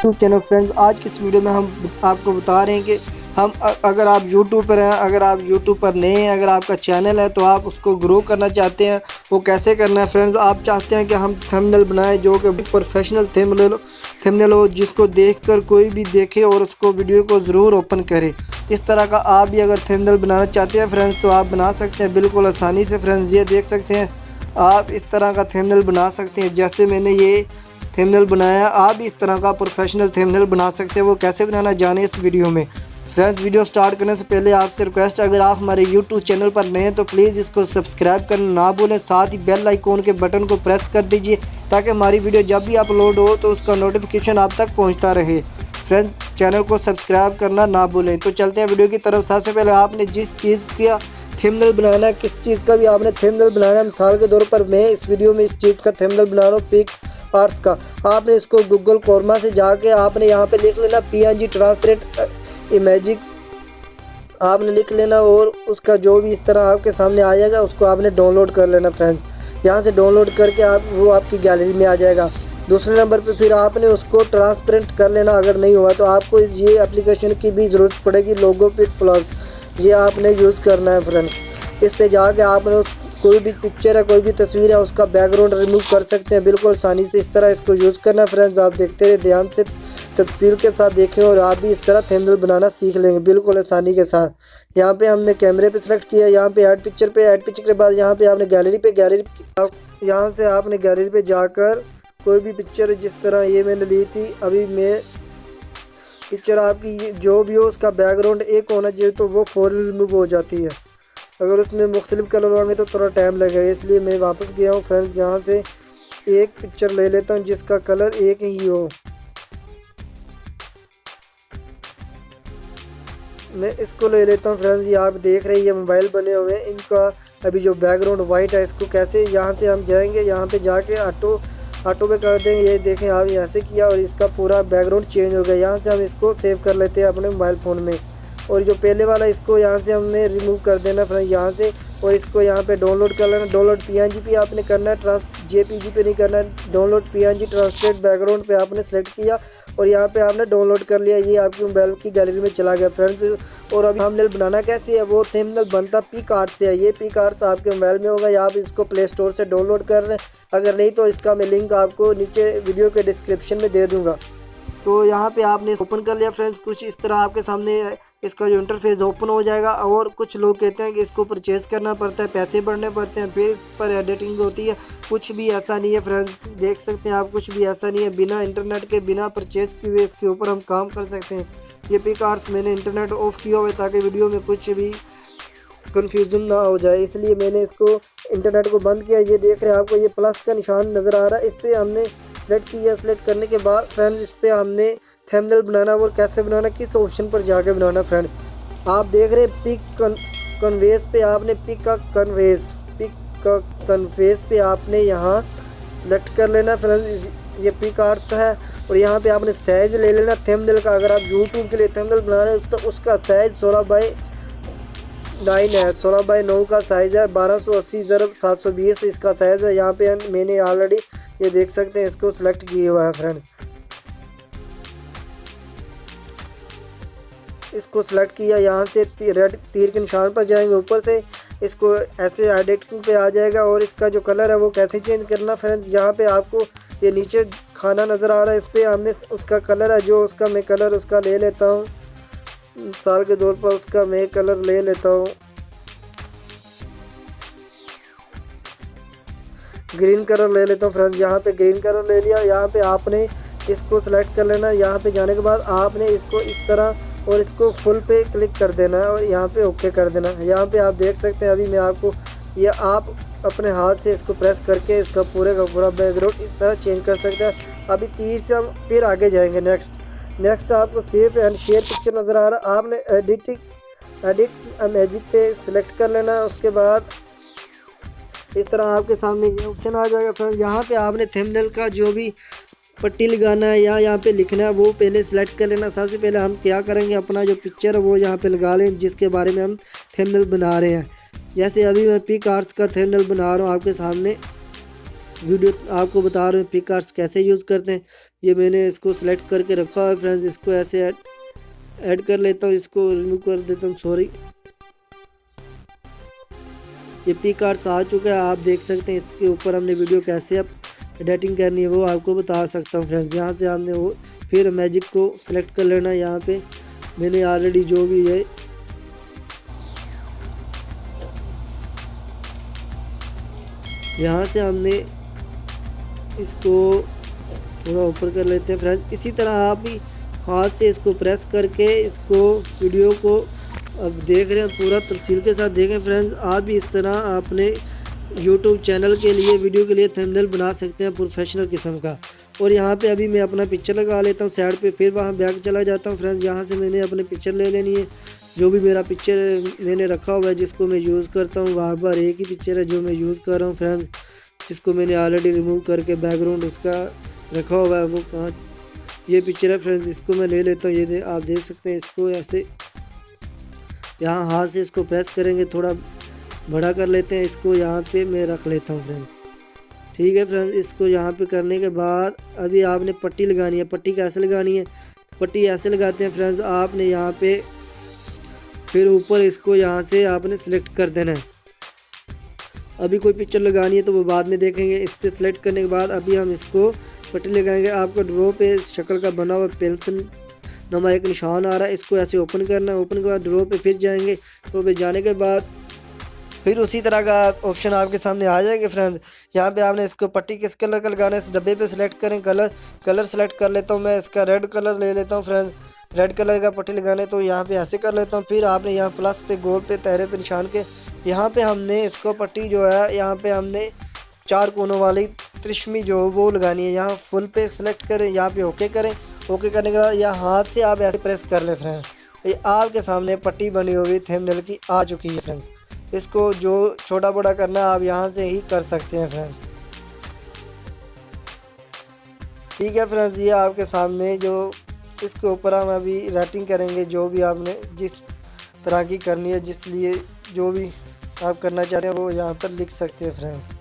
YouTube channel friends, आज की इस वीडियो में हम आपको बता रहे हैं कि अगर आप यूट्यूब पर हैं, अगर आप यूट्यूब पर नए हैं, अगर आपका चैनल है तो आप उसको ग्रो करना चाहते हैं, वो कैसे करना है फ्रेंड्स। आप चाहते हैं कि हम थंबनेल बनाएं जो कि प्रोफेशनल थंबनेल हो, जिसको देखकर कोई भी देखे और उसको वीडियो को ज़रूर ओपन करे। इस तरह का आप भी अगर थंबनेल बनाना चाहते हैं फ्रेंड्स तो आप बना सकते हैं बिल्कुल आसानी से फ्रेंड्स। ये देख सकते हैं आप इस तरह का थंबनेल बना सकते हैं जैसे मैंने ये थंबनेल बनाया। आप भी इस तरह का प्रोफेशनल थंबनेल बना सकते हैं। वो कैसे बनाना जाने इस वीडियो में फ्रेंड्स। वीडियो स्टार्ट करने से पहले आपसे रिक्वेस्ट, अगर आप हमारे यूट्यूब चैनल पर नए हैं तो प्लीज़ इसको सब्सक्राइब करना ना भूलें, साथ ही बेल आइकॉन के बटन को प्रेस कर दीजिए ताकि हमारी वीडियो जब भी अपलोड हो तो उसका नोटिफिकेशन आप तक पहुँचता रहे। फ्रेंड्स, चैनल को सब्सक्राइब करना ना भूलें। तो चलते हैं वीडियो की तरफ। सबसे पहले आपने जिस चीज़ का थंबनेल बनाना है, किस चीज़ का भी आपने थंबनेल बनाना है, मिसाल के तौर पर मैं इस वीडियो में इस चीज़ का थंबनेल बना रहा हूँ पिक आर्ट्स का। आपने इसको गूगल क्रोमा से जाके आपने यहाँ पे लिख लेना PNG ट्रांसपेरेंट इमेजिक, आपने लिख लेना और उसका जो भी इस तरह आपके सामने आ जाएगा उसको आपने डाउनलोड कर लेना फ्रेंड्स। यहाँ से डाउनलोड करके आप वो आपकी गैलरी में आ जाएगा। दूसरे नंबर पे फिर आपने उसको ट्रांसपेरेंट कर लेना। अगर नहीं हुआ तो आपको ये एप्लीकेशन की भी ज़रूरत पड़ेगी, लोगोपिक प्लस, ये आपने यूज़ करना है फ्रेंड्स। इस पे जाके आपने उस कोई भी पिक्चर है, कोई भी तस्वीर है, उसका बैकग्राउंड रिमूव कर सकते हैं बिल्कुल आसानी से। इस तरह इसको यूज़ करना फ्रेंड्स। आप देखते रहे, ध्यान से तफसील के साथ देखें और आप भी इस तरह थंबनेल बनाना सीख लेंगे बिल्कुल आसानी के साथ। यहाँ पे हमने कैमरे पे सिलेक्ट किया, यहाँ पे ऐड पिक्चर के बाद यहाँ पे आपने गैलरी यहाँ से आपने गैलरी पे जाकर कोई भी पिक्चर, जिस तरह ये मैंने ली थी अभी मैं पिक्चर, आपकी जो भी हो उसका बैकग्राउंड एक होना चाहिए तो वो फ़ौरन रिमूव हो जाती है। अगर उसमें मुख्तलिफ कलर होंगे तो थोड़ा टाइम लगेगा, इसलिए मैं वापस गया हूँ फ्रेंड्स। यहाँ से एक पिक्चर ले लेता हूँ जिसका कलर एक ही हो। मैं इसको ले लेता हूँ फ्रेंड्स। ये आप देख रहे हैं ये मोबाइल बने हुए हैं, इनका अभी जो बैकग्राउंड वाइट है, इसको कैसे, यहाँ से हम जाएंगे, यहाँ पे जाके ऑटो पे कर देंगे। ये देखें आप ऐसे किया और इसका पूरा बैकग्राउंड चेंज हो गया। यहाँ से हम इसको सेव कर लेते हैं अपने मोबाइल फ़ोन में। और जो पहले वाला इसको यहाँ से हमने रिमूव कर देना फ्रेंड यहाँ से, और इसको यहाँ पे डाउनलोड कर लेना। डाउनलोड PNG पे आपने करना है, JPG पे नहीं करना है। डाउनलोड PNG ट्रांसलेट बैकग्राउंड पे आपने सेलेक्ट किया और यहाँ पे आपने डाउनलोड कर लिया। ये आपकी मोबाइल की गैलरी में चला गया फ्रेंड्स। और अभी थंबनेल बनाना कैसे है, वो थंबनेल बनता पिक आर्ट से है। ये पिक आर्ट्स आपके मोबाइल में होगा या आप इसको प्ले स्टोर से डाउनलोड कर लें। अगर नहीं तो इसका मैं लिंक आपको नीचे वीडियो के डिस्क्रिप्शन में दे दूँगा। तो यहाँ पे आपने ओपन कर लिया फ्रेंड्स। कुछ इस तरह आपके सामने इसका जो इंटरफेस ओपन हो जाएगा। और कुछ लोग कहते हैं कि इसको परचेज़ करना पड़ता है, पैसे भरने पड़ते हैं, फिर इस पर एडिटिंग होती है। कुछ भी ऐसा नहीं है फ्रेंड्स, देख सकते हैं आप, कुछ भी ऐसा नहीं है। बिना इंटरनेट के, बिना परचेज़ किए इसके ऊपर हम काम कर सकते हैं। ये पिक आर्ट्स मैंने इंटरनेट ऑफ किया हुआ है ताकि वीडियो में कुछ भी कन्फ्यूज़न ना हो जाए, इसलिए मैंने इसको इंटरनेट को बंद किया। ये देख रहे हैं आपको ये प्लस का निशान नज़र आ रहा है, इस पर हमने सेलेक्ट किया। सेलेक्ट करने के बाद फ्रेंड्स इस पर हमने थंबनेल बनाना और कैसे बनाना, किस ऑप्शन पर जाके बनाना फ्रेंड्स। आप देख रहे हैं पिक कन्वेस पे आपने पिक का कन्वेस पे आपने यहाँ सेलेक्ट कर लेना फ्रेंड्स। ये पिक आर्ट्स है और यहाँ पे आपने साइज़ ले लेना थंबनेल का। अगर आप यूट्यूब के लिए थंबनेल बना रहे हो तो उसका साइज़ 16:9 है, 16:9 का साइज़ है। 1280x720 इसका साइज़ है। यहाँ पे मैंने ऑलरेडी ये देख सकते हैं इसको सिलेक्ट किया हुआ है फ्रेंड। इसको सिलेक्ट किया, यहाँ से रेड तीर के निशान पर जाएंगे ऊपर से, इसको ऐसे एडिटिंग पे आ जाएगा। और इसका जो कलर है वो कैसे चेंज करना फ्रेंड्स, यहाँ पे आपको ये नीचे खाना नज़र आ रहा है, इस पर हमने उसका कलर है जो उसका मैं कलर उसका ले लेता हूँ। मिसाल के तौर पर उसका मैं कलर ले लेता हूँ ग्रीन कलर ले लेता हूँ फ्रेंड्स। यहाँ पे ग्रीन कलर ले लिया। यहाँ पे आपने इसको सेलेक्ट कर लेना। यहाँ पे जाने के बाद आपने इसको इस तरह और इसको फुल पे क्लिक कर देना है और यहाँ पे ओके कर देना है। यहाँ पे आप देख सकते हैं अभी मैं आपको ये आप अपने हाथ से इसको प्रेस करके इसका पूरे का पूरा बैकग्राउंड इस तरह चेंज कर सकते हैं। अभी तीर से हम फिर आगे जाएंगे। नेक्स्ट आपको सेव एंड शेयर पिक्चर नज़र आ रहा है। आपने एडिट इमेजिक पे सिलेक्ट कर लेना। उसके बाद इस तरह आपके सामने ये ऑप्शन आ जाएगा फ्रेंड्स। यहाँ पे आपने थंबनेल का जो भी पट्टी लगाना है या यहाँ पे लिखना है वो पहले सेलेक्ट कर लेना। सबसे पहले हम क्या करेंगे, अपना जो पिक्चर है वो यहाँ पे लगा लें जिसके बारे में हम थंबनेल बना रहे हैं। जैसे अभी मैं पिक आर्ट्स का थंबनेल बना रहा हूँ आपके सामने, वीडियो आपको बता रहे हैं पिक आर्ट्स कैसे यूज़ करते हैं। ये मैंने इसको सेलेक्ट करके रखा है फ्रेंड्स। इसको ऐसे ऐड कर लेता हूँ, इसको रिमूव कर देता हूँ, सॉरी। ये पिक आर्ट्स आ चुका है, आप देख सकते हैं। इसके ऊपर हमने वीडियो कैसे अब एडिटिंग करनी है वो आपको बता सकता हूँ फ्रेंड्स। यहाँ से हमने वो फिर मैजिक को सिलेक्ट कर लेना। यहाँ पे मैंने ऑलरेडी जो भी है यहाँ से हमने इसको थोड़ा ऊपर कर लेते हैं फ्रेंड्स। इसी तरह आप भी हाथ से इसको प्रेस करके इसको वीडियो को अब देख रहे हैं, पूरा तफसील के साथ देखें फ्रेंड्स। आप भी इस तरह अपने यूट्यूब चैनल के लिए वीडियो के लिए थंबनेल बना सकते हैं प्रोफेशनल किस्म का। और यहाँ पे अभी मैं अपना पिक्चर लगा लेता हूँ साइड पे, फिर वहाँ बैक चला जाता हूँ फ्रेंड्स। यहाँ से मैंने अपने पिक्चर ले लेनी है, जो भी मेरा पिक्चर मैंने रखा हुआ है जिसको मैं यूज़ करता हूँ। बार बार एक ही पिक्चर है जो मैं यूज़ कर रहा हूँ फ्रेंड्स, जिसको मैंने ऑलरेडी रिमूव करके बैकग्राउंड उसका रखा हुआ है। वो कहाँ, ये पिक्चर है फ्रेंड्स, इसको मैं ले लेता हूँ। ये आप देख सकते हैं। इसको ऐसे यहाँ हाथ से इसको प्रेस करेंगे, थोड़ा बड़ा कर लेते हैं। इसको यहाँ पे मैं रख लेता हूँ फ्रेंड्स, ठीक है फ्रेंड्स। इसको यहाँ पे करने के बाद अभी आपने पट्टी लगानी है। पट्टी कैसे लगानी है? पट्टी ऐसे लगाते हैं फ्रेंड्स। आपने यहाँ पे फिर ऊपर इसको यहाँ से आपने सेलेक्ट कर देना है। अभी कोई पिक्चर लगानी है तो वो बाद में देखेंगे। इस पर सेलेक्ट करने के बाद अभी हम इसको पट्टी लगाएंगे। आपका ड्रॉ पे शक्ल का बना हुआ पेंसिल नमा एक निशान आ रहा है, इसको ऐसे ओपन करना है। ओपन के बाद ड्रॉ पे फिर जाएंगे। ड्रॉ पे जाने के बाद फिर उसी तरह का ऑप्शन आपके सामने आ जाएंगे फ्रेंड्स। यहाँ पे आपने इसको पट्टी किस कलर का लगाना है, इस डब्बे पे सिलेक्ट करें। कलर सेलेक्ट कर लेता हूँ मैं, इसका रेड कलर ले लेता हूँ फ्रेंड्स। रेड कलर का पट्टी लगाने तो यहाँ पे ऐसे कर लेता हूँ। फिर आपने यहाँ प्लस पे गोल पे तहरे पे निशान के यहाँ पे हमने इसको पट्टी जो है यहाँ पे हमने 4 कोनों वाली त्रिशमी जो वो लगानी है। यहाँ फुल पे सिलेक्ट करें, यहाँ पे ओके करें। ओके करने के बाद यहाँ हाथ से आप ऐसे प्रेस कर लें फ्रेंड्स। ये आपके सामने पट्टी बनी हुई थंबनेल की आ चुकी है फ्रेंड्स। इसको जो छोटा बड़ा करना है आप यहाँ से ही कर सकते हैं फ्रेंड्स, ठीक है फ्रेंड्स। ये आपके सामने जो इसके ऊपर हम अभी राइटिंग करेंगे, जो भी आपने जिस तरह की करनी है, जिस लिए जो भी आप करना चाहते हैं वो यहाँ पर लिख सकते हैं फ्रेंड्स।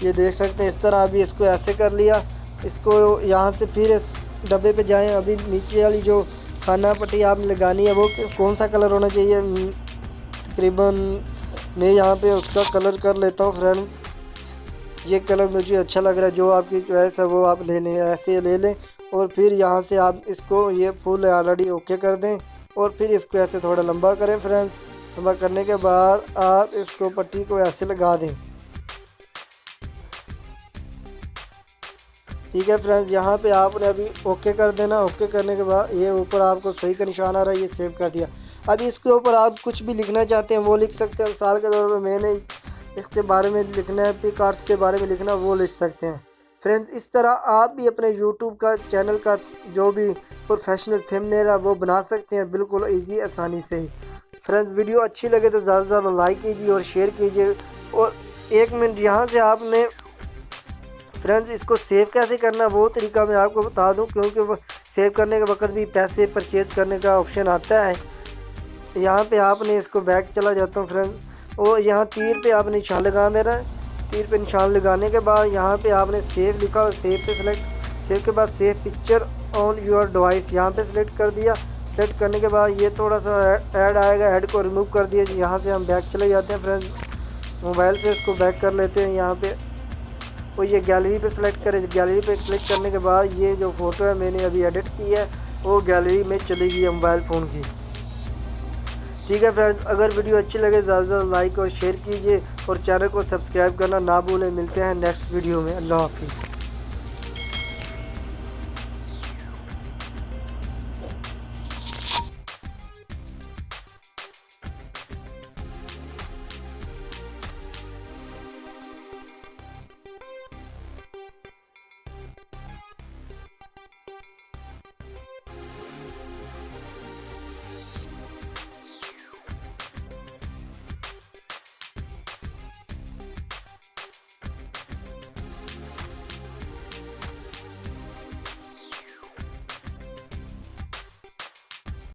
ये देख सकते हैं। इस तरह अभी इसको ऐसे कर लिया। इसको यहाँ से फिर इस डब्बे पे जाएं। अभी नीचे वाली जो खाना पट्टी आपने लगानी है वो कौन सा कलर होना चाहिए, तकरीबन मैं यहाँ पे उसका कलर कर लेता हूँ फ्रेंड्स। ये कलर मुझे अच्छा लग रहा है, जो आपकी चॉइस है वो आप ले लें, ऐसे ले लें। और फिर यहाँ से आप इसको ये फुल ऑलरेडी ओके कर दें और फिर इसको ऐसे थोड़ा लंबा करें फ्रेंड्स। लंबा करने के बाद आप इसको पट्टी को ऐसे लगा दें, ठीक है फ्रेंड्स। यहाँ पे आपने अभी ओके कर देना। ओके करने के बाद ये ऊपर आपको सही का निशान आ रहा है, ये सेव कर दिया। अभी इसके ऊपर आप कुछ भी लिखना चाहते हैं वो लिख सकते हैं। मिसाल के तौर पे मैंने इसके बारे में लिखना है, पिक आर्ट्स के बारे में लिखना, वो लिख सकते हैं फ्रेंड्स। इस तरह आप भी अपने यूट्यूब का चैनल का जो भी प्रोफेशनल थंबनेल है वो बना सकते हैं बिल्कुल ईजी आसानी से ही फ्रेंड्स। वीडियो अच्छी लगे तो ज़्यादा से ज़्यादा लाइक कीजिए और शेयर कीजिए। और 1 मिनट यहाँ से आपने फ्रेंड्स इसको सेव कैसे करना वो तरीका मैं आपको बता दूं, क्योंकि वो सेव करने के वक्त भी पैसे परचेज़ करने का ऑप्शन आता है। यहाँ पे आपने इसको बैक चला जाता हूँ फ्रेंड्स और यहाँ तीर पे आपने निशान लगा देना है। तीर पे निशान लगाने के बाद यहाँ पे आपने सेव लिखा और सेव पे सिलेक्ट, सेव के बाद save picture on your device यहाँ पे सिलेक्ट कर दिया। सेलेक्ट करने के बाद ये थोड़ा सा ऐड आएगा, ऐड को रिमूव कर दिया। यहाँ से हम बैक चले जाते हैं फ्रेंड्स, मोबाइल से इसको बैक कर लेते हैं यहाँ पे। और ये गैलरी पे सिलेक्ट करें। गैलरी पे क्लिक करने के बाद ये जो फ़ोटो है मैंने अभी एडिट की है वो गैलरी में चली गई है मोबाइल फ़ोन की, ठीक है फ्रेंड्स। अगर वीडियो अच्छी लगे ज़्यादा से ज़्यादा लाइक और शेयर कीजिए और चैनल को सब्सक्राइब करना ना भूलें। मिलते हैं नेक्स्ट वीडियो में। अल्लाह हाफिज़।